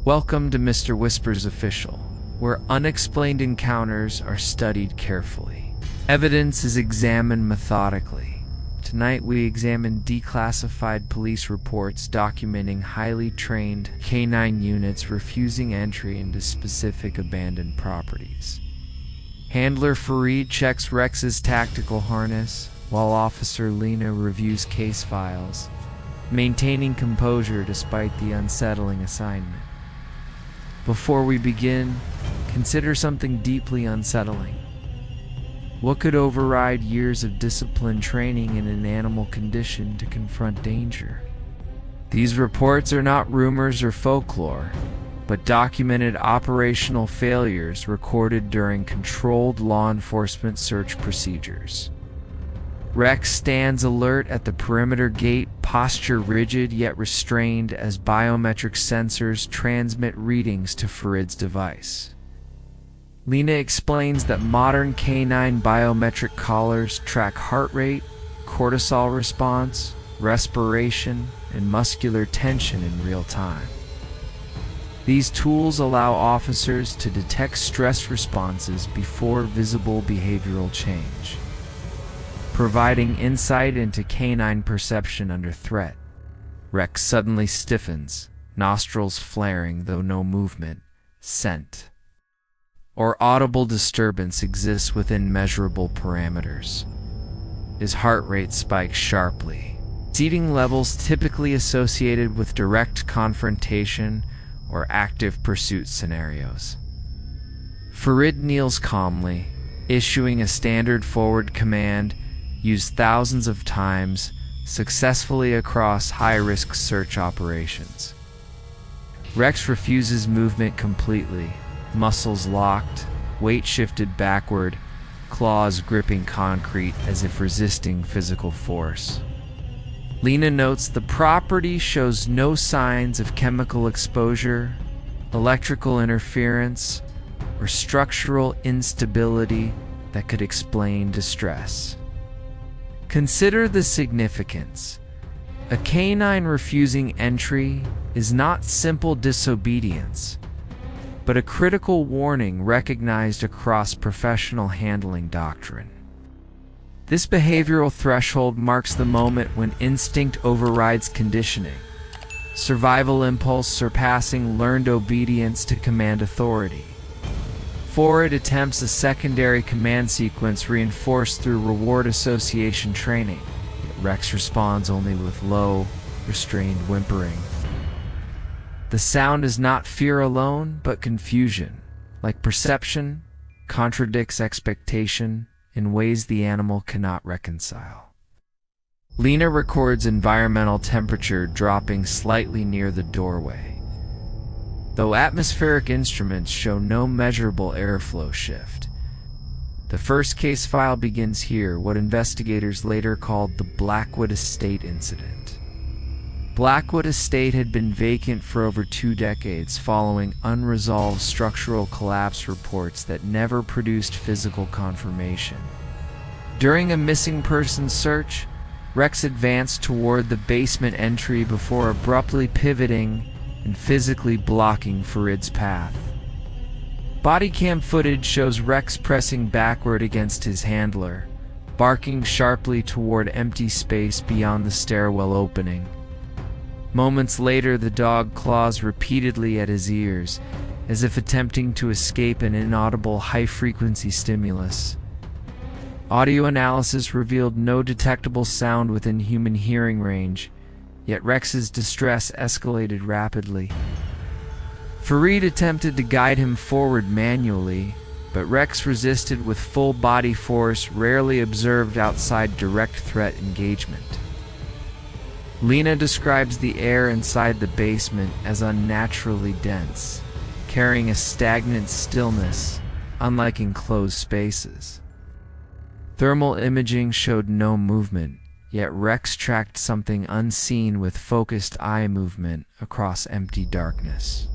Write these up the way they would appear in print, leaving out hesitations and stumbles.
Welcome to Mr. Whisper's Official, where unexplained encounters are studied carefully. Evidence is examined methodically. Tonight we examine declassified police reports documenting highly trained canine units refusing entry into specific abandoned properties. Handler Fareed checks Rex's tactical harness, while Officer Lena reviews case files, maintaining composure despite the unsettling assignment. Before we begin, consider something deeply unsettling. What could override years of disciplined training in an animal condition to confront danger? These reports are not rumors or folklore, but documented operational failures recorded during controlled law enforcement search procedures. Rex stands alert at the perimeter gate, posture rigid yet restrained as biometric sensors transmit readings to Fareed's device. Lena explains that modern canine biometric collars track heart rate, cortisol response, respiration, and muscular tension in real time. These tools allow officers to detect stress responses before visible behavioral change, providing insight into canine perception under threat. Rex suddenly stiffens, nostrils flaring though no movement, scent, or audible disturbance exists within measurable parameters. His heart rate spikes sharply, exceeding levels typically associated with direct confrontation or active pursuit scenarios. Fareed kneels calmly, issuing a standard forward command used thousands of times successfully across high-risk search operations. Rex refuses movement completely, muscles locked, weight shifted backward, claws gripping concrete as if resisting physical force. Lena notes the property shows no signs of chemical exposure, electrical interference, or structural instability that could explain distress. Consider the significance. A canine refusing entry is not simple disobedience, but a critical warning recognized across professional handling doctrine. This behavioral threshold marks the moment when instinct overrides conditioning, survival impulse surpassing learned obedience to command authority. Fareed attempts a secondary command sequence reinforced through reward association training, yet Rex responds only with low, restrained whimpering. The sound is not fear alone, but confusion. Like perception, contradicts expectation in ways the animal cannot reconcile. Lena records environmental temperature dropping slightly near the doorway, though atmospheric instruments show no measurable airflow shift. The first case file begins here, what investigators later called the Blackwood Estate incident. Blackwood Estate had been vacant for over 2 decades following unresolved structural collapse reports that never produced physical confirmation. During a missing persons search, Rex advanced toward the basement entry before abruptly pivoting and physically blocking Fareed's path. Bodycam footage shows Rex pressing backward against his handler, barking sharply toward empty space beyond the stairwell opening. Moments later, the dog claws repeatedly at his ears, as if attempting to escape an inaudible high-frequency stimulus. Audio analysis revealed no detectable sound within human hearing range, yet Rex's distress escalated rapidly. Fareed attempted to guide him forward manually, but Rex resisted with full body force rarely observed outside direct threat engagement. Lena describes the air inside the basement as unnaturally dense, carrying a stagnant stillness, unlike enclosed spaces. Thermal imaging showed no movement, yet Rex tracked something unseen with focused eye movement across empty darkness.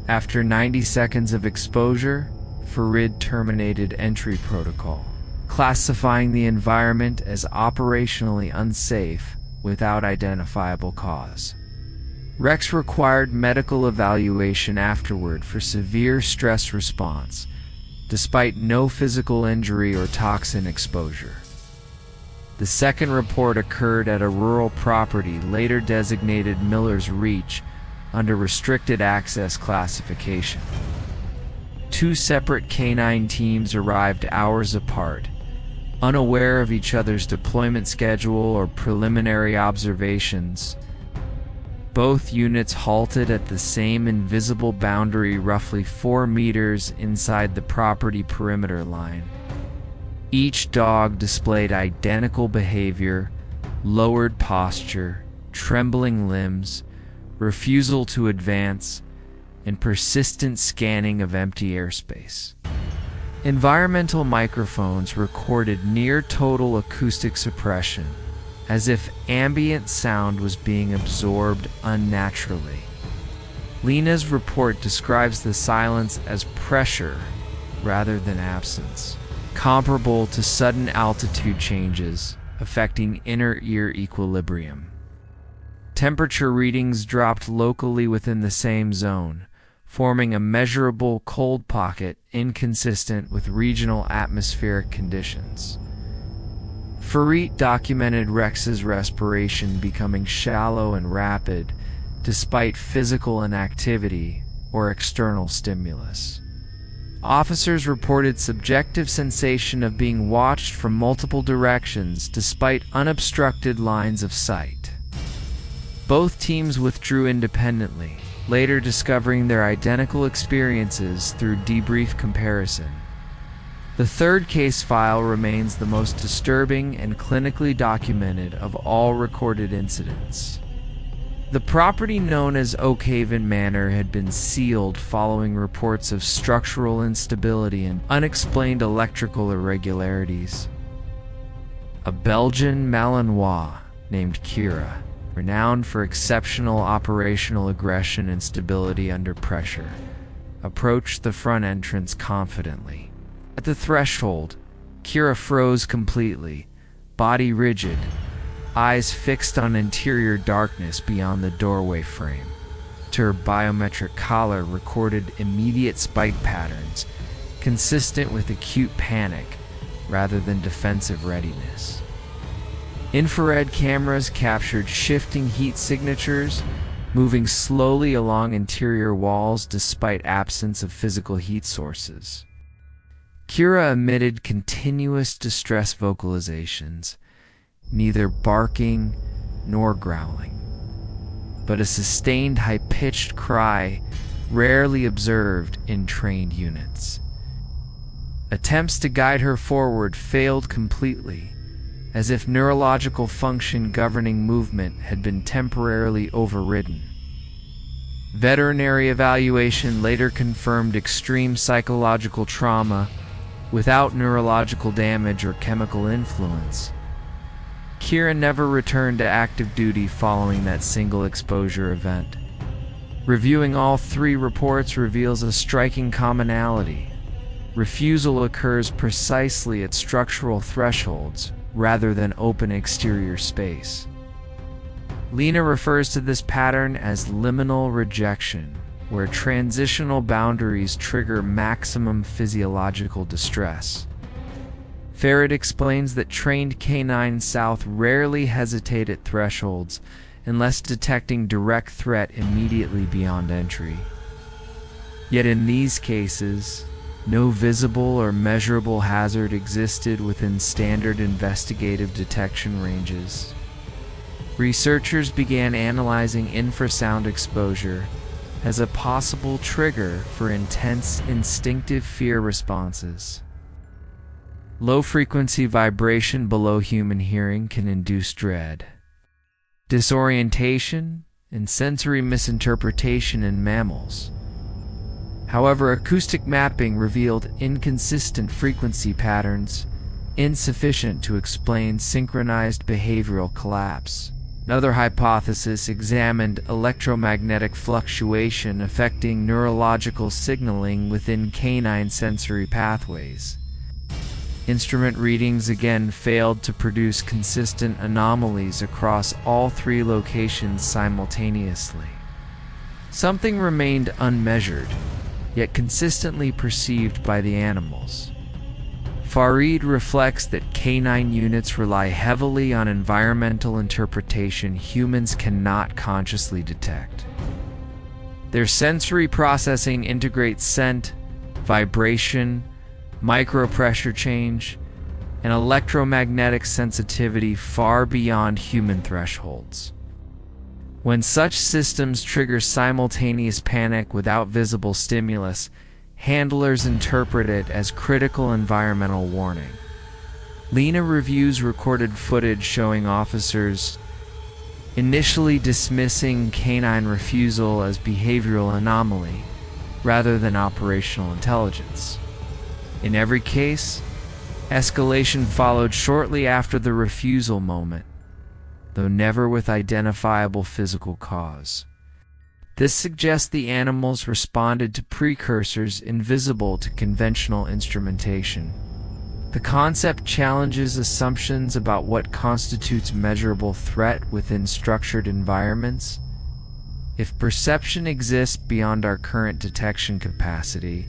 After 90 seconds of exposure, Fareed terminated entry protocol, classifying the environment as operationally unsafe without identifiable cause. Rex required medical evaluation afterward for severe stress response, despite no physical injury or toxin exposure. The second report occurred at a rural property later designated Miller's Reach under restricted access classification. Two separate canine teams arrived hours apart, unaware of each other's deployment schedule or preliminary observations. Both units halted at the same invisible boundary roughly 4 meters inside the property perimeter line. Each dog displayed identical behavior: lowered posture, trembling limbs, refusal to advance, and persistent scanning of empty airspace. Environmental microphones recorded near-total acoustic suppression, as if ambient sound was being absorbed unnaturally. Lena's report describes the silence as pressure rather than absence, comparable to sudden altitude changes affecting inner ear equilibrium. Temperature readings dropped locally within the same zone, forming a measurable cold pocket inconsistent with regional atmospheric conditions. Farit documented Rex's respiration becoming shallow and rapid despite physical inactivity or external stimulus. Officers reported subjective sensation of being watched from multiple directions despite unobstructed lines of sight. Both teams withdrew independently, later discovering their identical experiences through debrief comparison. The third case file remains the most disturbing and clinically documented of all recorded incidents. The property known as Oakhaven Manor had been sealed following reports of structural instability and unexplained electrical irregularities. A Belgian Malinois named Kira, renowned for exceptional operational aggression and stability under pressure, approached the front entrance confidently. At the threshold, Kira froze completely, body rigid, eyes fixed on interior darkness beyond the doorway frame. Her biometric collar recorded immediate spike patterns, consistent with acute panic rather than defensive readiness. Infrared cameras captured shifting heat signatures, moving slowly along interior walls despite absence of physical heat sources. Kira emitted continuous distress vocalizations, neither barking nor growling, but a sustained high-pitched cry rarely observed in trained units. Attempts to guide her forward failed completely, as if neurological function governing movement had been temporarily overridden. Veterinary evaluation later confirmed extreme psychological trauma without neurological damage or chemical influence. Kira never returned to active duty following that single exposure event. Reviewing all three reports reveals a striking commonality. Refusal occurs precisely at structural thresholds rather than open exterior space. Lena refers to this pattern as liminal rejection, where transitional boundaries trigger maximum physiological distress. Farid explains that trained canines south rarely hesitate at thresholds unless detecting direct threat immediately beyond entry. Yet in these cases, no visible or measurable hazard existed within standard investigative detection ranges. Researchers began analyzing infrasound exposure as a possible trigger for intense instinctive fear responses. Low-frequency vibration below human hearing can induce dread, disorientation, and sensory misinterpretation in mammals. However, acoustic mapping revealed inconsistent frequency patterns, insufficient to explain synchronized behavioral collapse. Another hypothesis examined electromagnetic fluctuation affecting neurological signaling within canine sensory pathways. Instrument readings again failed to produce consistent anomalies across all three locations simultaneously. Something remained unmeasured, yet consistently perceived by the animals. Farid reflects that canine units rely heavily on environmental interpretation humans cannot consciously detect. Their sensory processing integrates scent, vibration, micropressure change, and electromagnetic sensitivity far beyond human thresholds. When such systems trigger simultaneous panic without visible stimulus, handlers interpret it as critical environmental warning. Lena reviews recorded footage showing officers initially dismissing canine refusal as behavioral anomaly rather than operational intelligence. In every case, escalation followed shortly after the refusal moment, though never with identifiable physical cause. This suggests the animals responded to precursors invisible to conventional instrumentation. The concept challenges assumptions about what constitutes measurable threat within structured environments. If perception exists beyond our current detection capacity,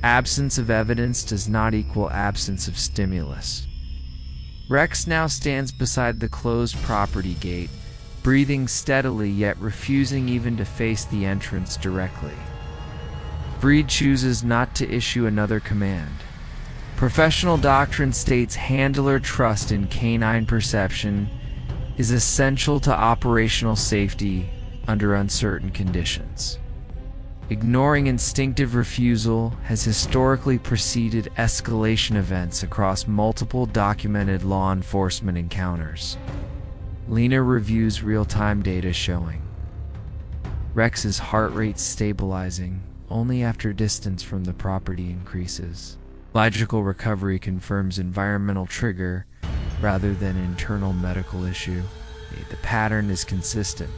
absence of evidence does not equal absence of stimulus. Rex now stands beside the closed property gate, breathing steadily yet refusing even to face the entrance directly. Breed chooses not to issue another command. Professional doctrine states handler trust in canine perception is essential to operational safety under uncertain conditions. Ignoring instinctive refusal has historically preceded escalation events across multiple documented law enforcement encounters. Lena reviews real-time data showing Rex's heart rate stabilizing only after distance from the property increases. Logical recovery confirms environmental trigger rather than internal medical issue. The pattern is consistent.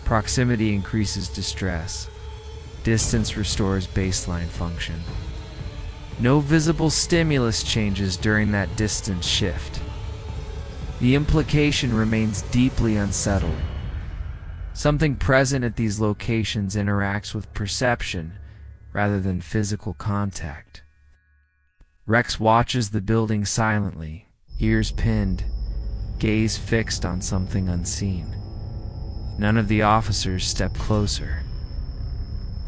Proximity increases distress. Distance restores baseline function. No visible stimulus changes during that distance shift. The implication remains deeply unsettling. Something present at these locations interacts with perception rather than physical contact. Rex watches the building silently, ears pinned, gaze fixed on something unseen. None of the officers step closer.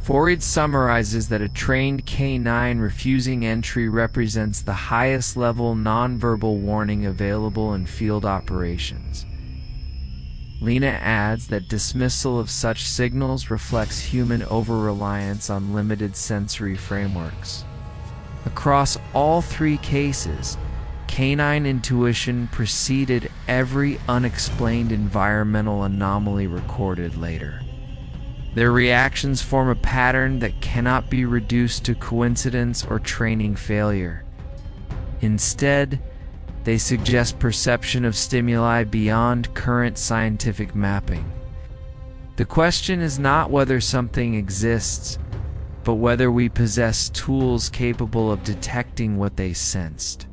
Farid summarizes that a trained canine refusing entry represents the highest level nonverbal warning available in field operations. Lena adds that dismissal of such signals reflects human over-reliance on limited sensory frameworks. Across all three cases, canine intuition preceded every unexplained environmental anomaly recorded later. Their reactions form a pattern that cannot be reduced to coincidence or training failure. Instead, they suggest perception of stimuli beyond current scientific mapping. The question is not whether something exists, but whether we possess tools capable of detecting what they sensed.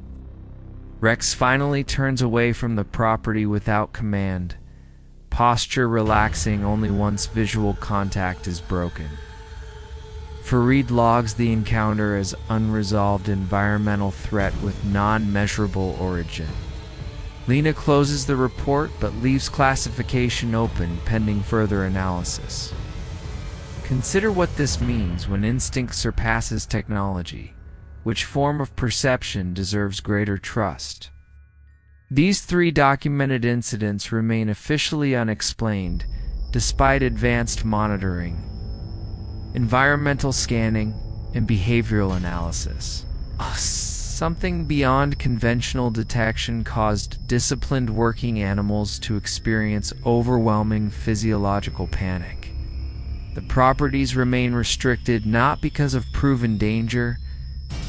Rex finally turns away from the property without command, posture relaxing only once visual contact is broken. Farid logs the encounter as unresolved environmental threat with non-measurable origin. Lena closes the report but leaves classification open pending further analysis. Consider what this means when instinct surpasses technology. Which form of perception deserves greater trust? These three documented incidents remain officially unexplained, despite advanced monitoring, environmental scanning, and behavioral analysis. Something beyond conventional detection caused disciplined working animals to experience overwhelming physiological panic. The properties remain restricted not because of proven danger,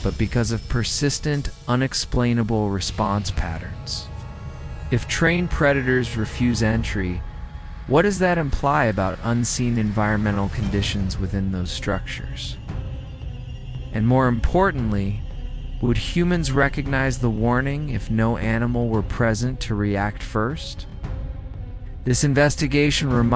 but because of persistent, unexplainable response patterns. If trained predators refuse entry, what does that imply about unseen environmental conditions within those structures? And more importantly, would humans recognize the warning if no animal were present to react first? This investigation reminds